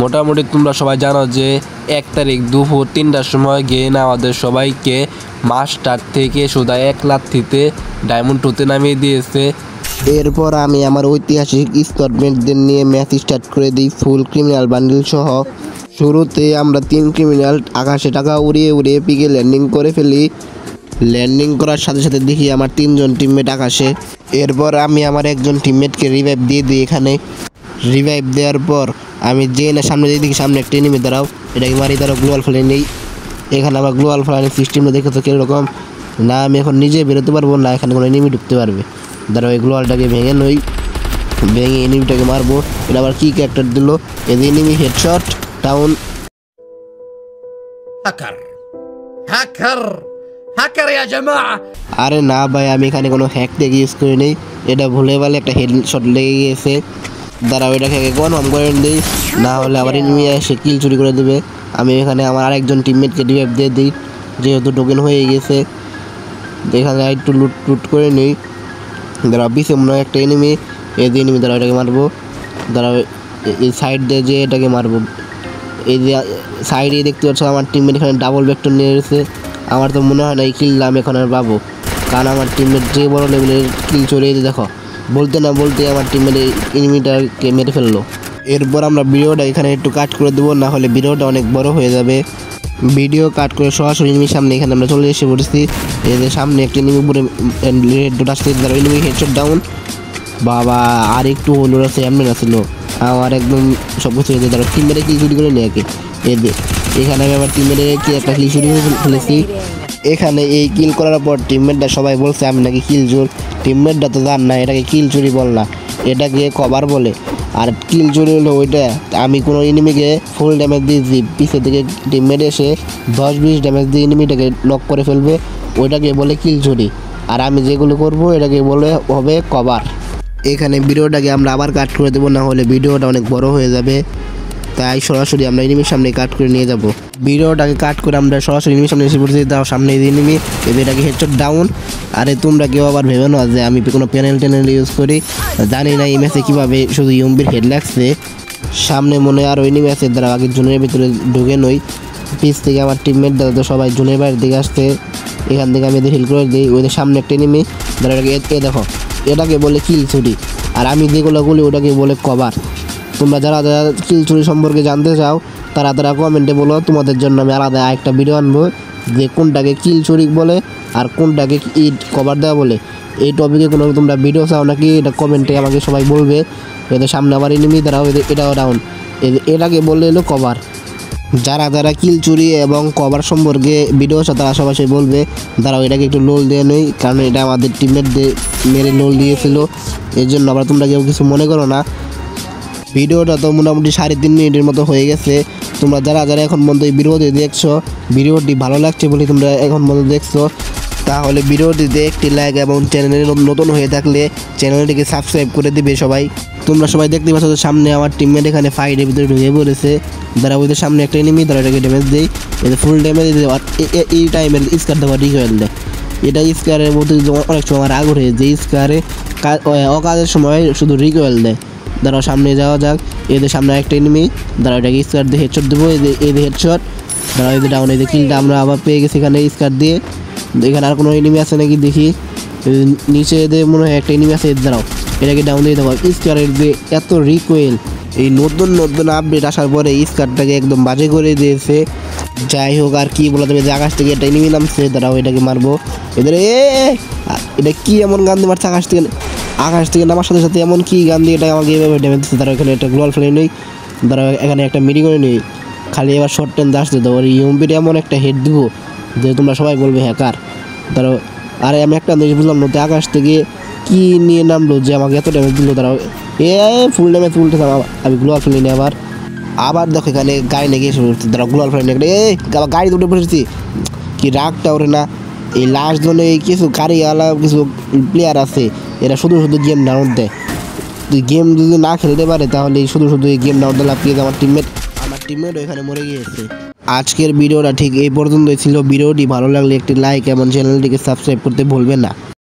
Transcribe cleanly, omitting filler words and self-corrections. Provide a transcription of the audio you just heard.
মোটামুটি তোমরা সবাই জানো যে 1 তারিখ দুপুর 3টার সময় গেন আমাদের সবাইকে মাস্টার থেকে সোজা 1 লাথিতে ডায়মন্ড 2তে নামিয়ে দিয়েছে। এরপর আমি আমার ঐতিহাসিক স্কটমেটদের নিয়ে ম্যাচ স্টার্ট করে দিই ফুল ক্রিমিনাল বান্ডিল সহ। শুরুতে আমরা 3 ক্রিমিনাল আকাশে টাকা উড়িয়ে উড়িয়ে পিকে ল্যান্ডিং করে ফেলি। ল্যান্ডিং করার সাথে সাথে দেখি আমার 3 জন টিমমেট আকাশে। এরপর আমি আমার একজন টিমমেটকে রিভাইভ দিয়ে দিই। এখানে রিভাইভ দেওয়ার পর আমি যে না সামনে দিয়ে দেখি সামনে একটা এনিমি দাঁড়াও, এটাকে মারি, দাঁড়াও গ্লোয়াল ফেলে নেই। এখানে আমার গ্লোয়াল ফেলানোর সিস্টেমটা দেখে তো কীরকম না, আমি এখন নিজে বেরোতে পারবো না, এখানে কোনো এনিমি ঢুকতে পারবে। দাঁড়াও এই গ্লোয়ালটাকে ভেঙে নই, ভেঙে এনিমিটাকে মারবো। এটা আবার কি ক্যারেক্টার দিল, এই enemy headshot down. Hacker hacker hacker ইয়া জামাআ। আরে না ভাই, আমি এখানে কোনো হ্যাক টেক ইউজ করি নেই, এটা ভুলে ভালে একটা হেডশট লেগে গিয়েছে। দাঁড়াও এটাকে কনফার্ম করে দিই, না হলে আবার এনিমি এসে কিল চুরি করে দেবে। আমি এখানে আমার আরেকজন টিমমেটকে রিভাইভ দিয়ে দিই, যেহেতু টোকেন হয়ে গেছে। এখানে একটু লুট করে নিই। দাঁড়াও পিছে মনে হয় একটা এনিমি, এই যে এনিমি, দাঁড়াও এটাকে মারবো। দাঁড়াও এই সাইড দিয়ে যে এটাকে মারবো। এই যে সাইডে দেখতে পাচ্ছ আমার টিমমেট এখানে ডাবল ভেক্টর নিয়ে এসেছে। আমার তো মনে হয় না এই কিলটা আমি এখন আর পাবো, কারণ আমার টিমমেট যে বড় লেভেলের কিল চলে এসে দেখো, বলতে না বলতে আমার টিমমেট এনিমিটাকে মেরে ফেললো। এরপর আমরা ভিডিওটা এখানে একটু কাট করে দেবো, না হলে ভিডিওটা অনেক বড় হয়ে যাবে। ভিডিও কাট করে সরাসরি এনিমির সামনে এখানে আমরা চলে এসে পড়েছি। এই যে সামনে একটা এনিমি উপরে রেড আসতে, দাঁড়াও এনিমি হেডশট ডাউন। বাবা আর একটু হলো আছে, এমনি ছিল আমার একদম সব কিছু হয়েছে। দাঁড়াও টিমমেটে কি চুরি করে নিয়ে এই যে এখানে আমি আমার টিমমেটে কি একটা কিল চুরি করে ফেলেছি। এখানে এই কিল করার পর টিমমেটটা সবাই বলছে আমি নাকি কিল চোর। টিমমেটটা তো জান না এটাকে কিল চুরি বল না, এটাকে কভার বলে। আর কিল চুরি হলো ওইটা, আমি কোনো এনিমিকে ফুল ড্যামেজ দিয়েছি, পিছে থেকে টিমমেট এসে 10-20 ড্যামেজ দিয়ে এনিমিটাকে নক করে ফেলবে, ওইটাকে বলে কিল চুরি। আর আমি যেগুলো করব এটাকে বলে হবে কভার। এখানে ভিডিওটাকে আমরা আবার কাট করে দেবো, না হলে ভিডিওটা অনেক বড় হয়ে যাবে, তাই সরাসরি আমরা এনিমির সামনে কাট করে নিয়ে যাব। ভিডিওটাকে কাট করে আমরা সরাসরি এনিমির সামনে এসে পড়ছি। দাও সামনে এনিমি, এটাকে হেডশট ডাউন। আরে তোমরা কেউ আবার ভেবে না যে আমি কোনো প্যানেল ইউজ করি, জানি না এই ম্যাচে কীভাবে শুধু ইউম্বির হেড লাগছে। সামনে মনে হয় আরও এনিমি আছে, দ্বারা আগে জুনের ভিতরে ঢুকে নই। পিছ থেকে আমার টিমমেট দ্বারা তো সবাই জুনের বাইরের দিকে আসছে, এখান থেকে আমি এদের হিল করে দিই। ওদের সামনে একটা এনিমি, দ্বারা এটাকে দেখো, এটাকে বলে কিল চুরি। আর আমি যেগুলো বলি ওটাকে বলে কভার। তোমরা যারা যারা কিল চুরি সম্পর্কে জানতে চাও তারা কমেন্টে বলো, তোমাদের জন্য আমি আলাদা একটা ভিডিও আনবো যে কোনটাকে কিল চুরি বলে আর কোনটাকে কভার দেওয়া বলে। এই টপিকে কোনো তোমরা ভিডিও চাও নাকি, এটা কমেন্টে আমাকে সবাই বলবে। এদের সামনে আবার এনিমি, দাঁড়াও এটাও ডাউন, এটাকে বললে এলো কভার। যারা যারা কিল চুরি এবং কভার সম্পর্কে ভিডিও চাও তারা সবাই বলবে। দাঁড়াও এটাকে একটু লোল দিয়ে নেই, কারণ এটা আমাদের টিমমেটদের মেরে লোল দিয়েছিল, এর জন্য আবার তোমরা কেউ কিছু মনে করো না। ভিডিওটা তো মোটামুটি 3.5 মিনিটের মতো হয়ে গেছে। তোমরা যারা যারা এখন পর্যন্ত এই ভিডিওটি দেখছো, ভিডিওটি ভালো লাগছে বলে তোমরা এখন পর্যন্ত দেখছো, তাহলে ভিডিওটিতে একটি লাইক এবং চ্যানেলে নতুন হয়ে থাকলে চ্যানেলটিকে সাবস্ক্রাইব করে দিবে সবাই। তোমরা সবাই দেখতে পাচ্ছ সামনে আমার টিমমেট এখানে ফাইটের ভিতরে ঢুকে পড়েছে। দ্বারা ওদের সামনে একটা এনিমি, দ্বারা এটাকে ড্যামেজ দেয়, এটা ফুল ড্যামেজ দেওয়ার এই টাইমের স্কার দেওয়া রিকয়েল দেয়। এটা স্কারের মধ্যে অনেক সময় আমার আগ্রহ হয়ে যে স্কারে অকাজের সময় শুধু রিকয়েল দেয়। দাঁড়াও সামনে যাওয়া যাক, এদের সামনে একটা এনিমি, দাঁড়াও এটাকে স্কার দিয়ে হেডশট দেবো, এদের হেডশট। দাঁড়াও এদের ডাউন, এদের কিলটা আমরা আবার পেয়ে গেছি এখানে স্কার দিয়ে। এখানে আর কোনো এনিমি আছে নাকি দেখি, নিচে এদের মনে হয় একটা এনিমি আছে। দাঁড়াও এটাকে ডাউন দিয়ে দেবো। স্কারের যে এত রিকোয়েল, এই নতুন আপডেট আসার পরে স্কারটাকে একদম বাজে করে দিয়েছে। যাই হোক আর কি বলা যাবে, যে আকাশ থেকে একটা এনিমি নামছে, দাঁড়াও এটাকে মারবো। এদের এটা কি এমন গান দিয়ে মারছে, আকাশ থেকে নামার সাথে সাথে এমন কি গান দিয়ে এটা আমাকে এভাবে ড্যামেজ দিচ্ছে। তারা এখানে একটা গ্লোয়াল ফেলে নেই, তারা এখানে একটা মিডি করে নেই, খালি এবার শর্ট টেন আসতে দাও। আর ইউম্বির এমন একটা হেড দিব যে তোমরা সবাই বলবে হ্যাকার। তারা আরে আমি একটা জিনিস বুঝলাম না, আকাশ থেকে কি নিয়ে নামলো যে আমাকে এত ড্যামেজ দিল। তারা ফুল ড্যামেজ তুলতে, আমি গ্লোয়াল ফেলে নিই। আবার দেখো এখানে গাড়ি নিয়ে এসে পড়ছি, তারা গ্লোয়াল ফেলে নিয়ে আবার গাড়ি দুটো পড়েছি। কি রাগটা ওরে না, এই লাস্ট জোনে কিছু গাড়িওয়ালা কিছু প্লেয়ার আছে, এরা শুধু গেম ডাউনলোড দেয়। গেম যদি না খেলতে পারে তাহলে শুধু এই গেম ডাউনলোড লাভ পেয়ে আমার টিমমেটও এখানে মরে গিয়েছে। আজকের ভিডিওটা ঠিক এই পর্যন্তই ছিল। ভিডিওটি ভালো লাগলে একটি লাইক এবং চ্যানেলটিকে সাবস্ক্রাইব করতে ভুলবেন না।